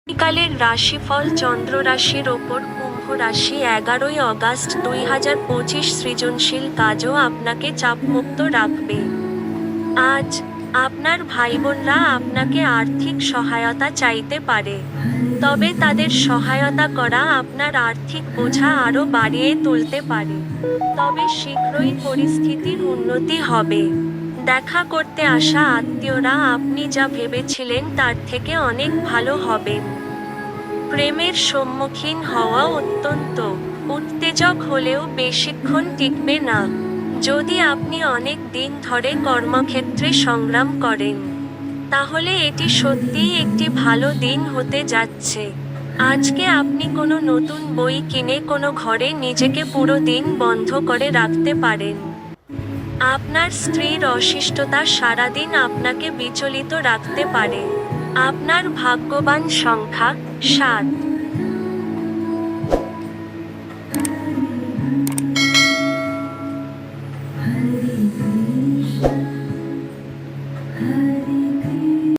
আগামীকালের রাশিফল চন্দ্র রাশির ওপর কুম্ভ রাশি 11ই অগাস্ট 2025 সৃজনশীল কাজও আপনাকে চাপমুক্ত রাখবে। আজ আপনার ভাইবোনরা আপনাকে আর্থিক সহায়তা চাইতে পারে, তবে তাদের সহায়তা করা আপনার আর্থিক বোঝা আরও বাড়িয়ে তুলতে পারে। তবে শীঘ্রই পরিস্থিতির উন্নতি হবে। দেখা করতে আসা আত্মীয়রা আপনি যা ভেবেছিলেন তার থেকে অনেক ভালো হবেন। প্রেমের সম্মুখীন হওয়া অত্যন্ত উত্তেজক হলেও বেশিক্ষণ টিকবে না। যদি আপনি অনেক দিন ধরে কর্মক্ষেত্রে সংগ্রাম করেন, তাহলে এটি সত্যিই একটি ভালো দিন হতে যাচ্ছে। আজকে আপনি কোনো নতুন বই কিনে কোনো ঘরে নিজেকে পুরো দিন বন্ধ করে রাখতে পারেন। আপনার স্ত্রীর অশিষ্টতা সারাদিন আপনাকে বিচলিত রাখতে পারে। আপনার ভাগ্যবান সংখ্যা 7।